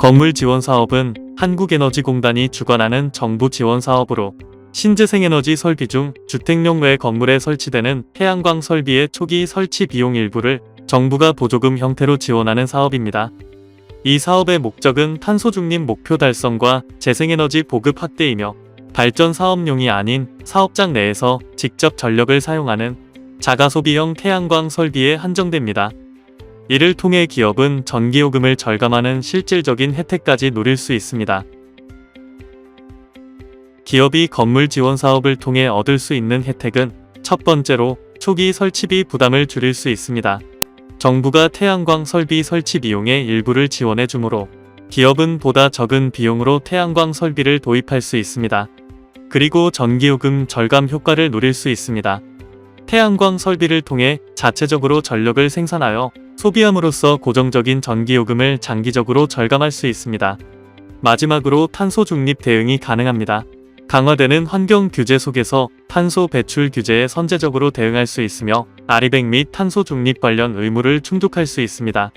건물 지원 사업은 한국에너지공단이 주관하는 정부 지원 사업으로 신재생에너지 설비 중 주택용 외 건물에 설치되는 태양광 설비의 초기 설치 비용 일부를 정부가 보조금 형태로 지원하는 사업입니다. 이 사업의 목적은 탄소 중립 목표 달성과 재생에너지 보급 확대이며 발전 사업용이 아닌 사업장 내에서 직접 전력을 사용하는 자가소비형 태양광 설비에 한정됩니다. 이를 통해 기업은 전기요금을 절감하는 실질적인 혜택까지 누릴 수 있습니다. 기업이 건물 지원 사업을 통해 얻을 수 있는 혜택은 첫 번째로 초기 설치비 부담을 줄일 수 있습니다. 정부가 태양광 설비 설치 비용의 일부를 지원해 주므로 기업은 보다 적은 비용으로 태양광 설비를 도입할 수 있습니다. 그리고 전기요금 절감 효과를 누릴 수 있습니다. 태양광 설비를 통해 자체적으로 전력을 생산하여 소비함으로써 고정적인 전기요금을 장기적으로 절감할 수 있습니다. 마지막으로 탄소 중립 대응이 가능합니다. 강화되는 환경 규제 속에서 탄소 배출 규제에 선제적으로 대응할 수 있으며 아리백 및 탄소 중립 관련 의무를 충족할 수 있습니다.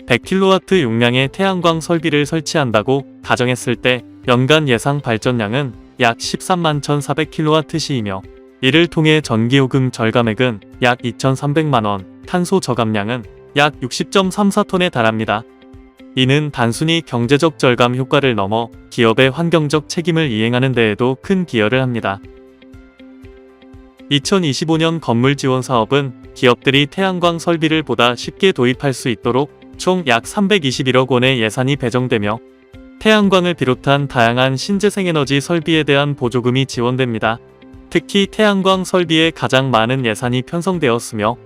100kW 용량의 태양광 설비를 설치한다고 가정했을 때 연간 예상 발전량은 약 13만 1,400kWh이며 이를 통해 전기요금 절감액은 약 2,300만원, 탄소 저감량은 약 60.34톤에 달합니다. 이는 단순히 경제적 절감 효과를 넘어 기업의 환경적 책임을 이행하는 데에도 큰 기여를 합니다. 2025년 건물 지원 사업은 기업들이 태양광 설비를 보다 쉽게 도입할 수 있도록 총 약 321억 원의 예산이 배정되며 태양광을 비롯한 다양한 신재생에너지 설비에 대한 보조금이 지원됩니다. 특히 태양광 설비에 가장 많은 예산이 편성되었으며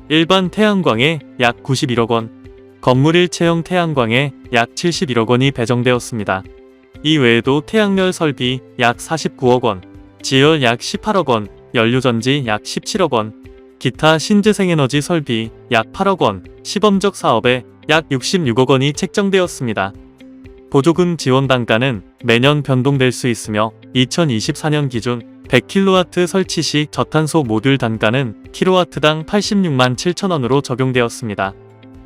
일반 태양광에 약 91억 원, 건물 일체형 태양광에 약 71억 원이 배정되었습니다. 이 외에도 태양열 설비 약 49억 원, 지열 약 18억 원, 연료전지 약 17억 원, 기타 신재생에너지 설비 약 8억 원, 시범적 사업에 약 66억 원이 책정되었습니다. 보조금 지원 단가는 매년 변동될 수 있으며 2024년 기준 100kW 설치 시 저탄소 모듈 단가는 kW당 86만 7천원으로 적용되었습니다.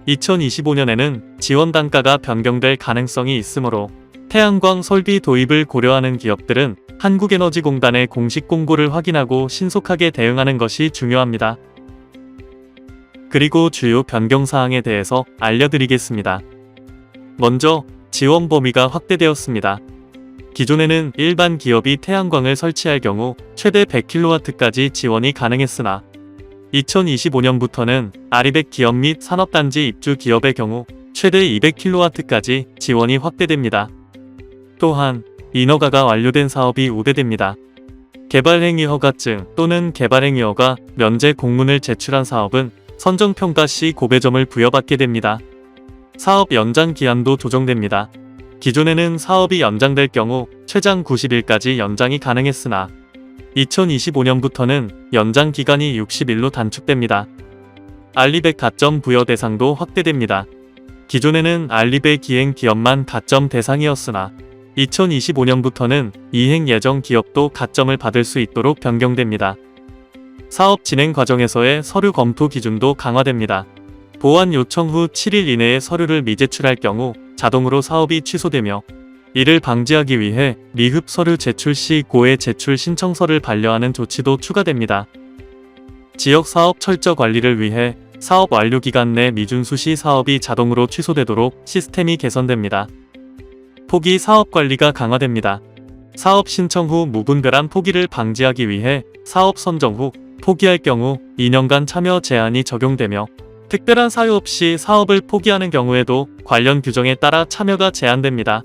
2025년에는 지원 단가가 변경될 가능성이 있으므로 태양광 설비 도입을 고려하는 기업들은 한국에너지공단의 공식 공고를 확인하고 신속하게 대응하는 것이 중요합니다. 그리고 주요 변경 사항에 대해서 알려드리겠습니다. 먼저 지원 범위가 확대되었습니다. 기존에는 일반 기업이 태양광을 설치할 경우 최대 100kW까지 지원이 가능했으나 2025년부터는 아리백 기업 및 산업단지 입주 기업의 경우 최대 200kW까지 지원이 확대됩니다. 또한 인허가가 완료된 사업이 우대됩니다. 개발행위 허가증 또는 개발행위 허가 면제 공문을 제출한 사업은 선정평가 시 고배점을 부여받게 됩니다. 사업 연장 기한도 조정됩니다. 기존에는 사업이 연장될 경우 최장 90일까지 연장이 가능했으나 2025년부터는 연장 기간이 60일로 단축됩니다. 알리백 가점 부여 대상도 확대됩니다. 기존에는 알리백 기행 기업만 가점 대상이었으나 2025년부터는 이행 예정 기업도 가점을 받을 수 있도록 변경됩니다. 사업 진행 과정에서의 서류 검토 기준도 강화됩니다. 보완 요청 후 7일 이내에 서류를 미제출할 경우 자동으로 사업이 취소되며 이를 방지하기 위해 미흡 서류 제출 시 고해 제출 신청서를 반려하는 조치도 추가됩니다. 지역 사업 철저 관리를 위해 사업 완료 기간 내 미준수 시 사업이 자동으로 취소되도록 시스템이 개선됩니다. 포기 사업 관리가 강화됩니다. 사업 신청 후 무분별한 포기를 방지하기 위해 사업 선정 후 포기할 경우 2년간 참여 제한이 적용되며 특별한 사유 없이 사업을 포기하는 경우에도 관련 규정에 따라 참여가 제한됩니다.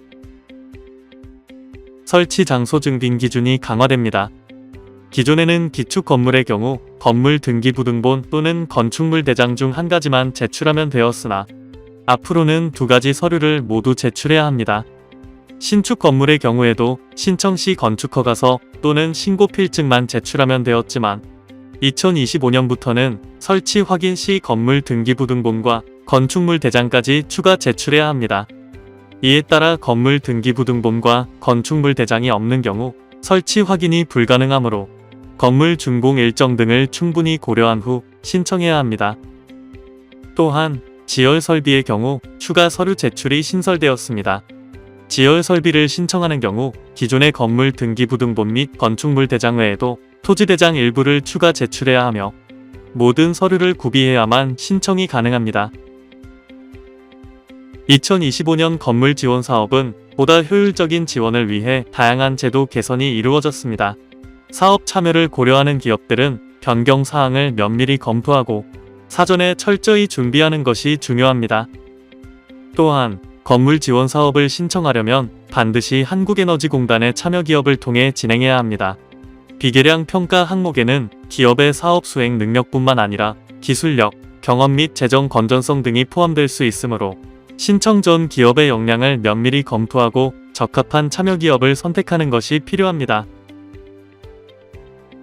설치 장소 증빙 기준이 강화됩니다. 기존에는 기축 건물의 경우 건물 등기부등본 또는 건축물 대장 중 한 가지만 제출하면 되었으나 앞으로는 두 가지 서류를 모두 제출해야 합니다. 신축 건물의 경우에도 신청 시 건축허가서 또는 신고필증만 제출하면 되었지만 2025년부터는 설치 확인 시 건물 등기부등본과 건축물 대장까지 추가 제출해야 합니다. 이에 따라 건물 등기부등본과 건축물 대장이 없는 경우 설치 확인이 불가능하므로 건물 준공 일정 등을 충분히 고려한 후 신청해야 합니다. 또한 지열 설비의 경우 추가 서류 제출이 신설되었습니다. 지열 설비를 신청하는 경우 기존의 건물 등기부등본 및 건축물 대장 외에도 토지 대장 일부를 추가 제출해야 하며 모든 서류를 구비해야만 신청이 가능합니다. 2025년 건물 지원 사업은 보다 효율적인 지원을 위해 다양한 제도 개선이 이루어졌습니다. 사업 참여를 고려하는 기업들은 변경 사항을 면밀히 검토하고 사전에 철저히 준비하는 것이 중요합니다. 또한 건물 지원 사업을 신청하려면 반드시 한국에너지공단의 참여 기업을 통해 진행해야 합니다. 비계량 평가 항목에는 기업의 사업 수행 능력뿐만 아니라 기술력, 경험 및 재정 건전성 등이 포함될 수 있으므로 신청 전 기업의 역량을 면밀히 검토하고 적합한 참여 기업을 선택하는 것이 필요합니다.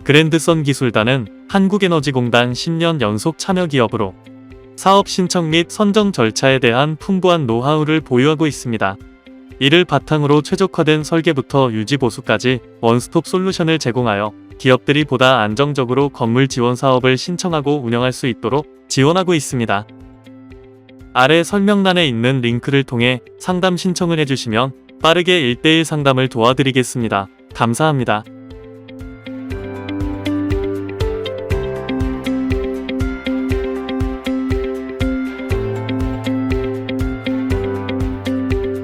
그랜드선 기술단은 한국에너지공단 10년 연속 참여 기업으로 사업 신청 및 선정 절차에 대한 풍부한 노하우를 보유하고 있습니다. 이를 바탕으로 최적화된 설계부터 유지 보수까지 원스톱 솔루션을 제공하여 기업들이 보다 안정적으로 건물 지원 사업을 신청하고 운영할 수 있도록 지원하고 있습니다. 아래 설명란에 있는 링크를 통해 상담 신청을 해주시면 빠르게 1:1 상담을 도와드리겠습니다. 감사합니다.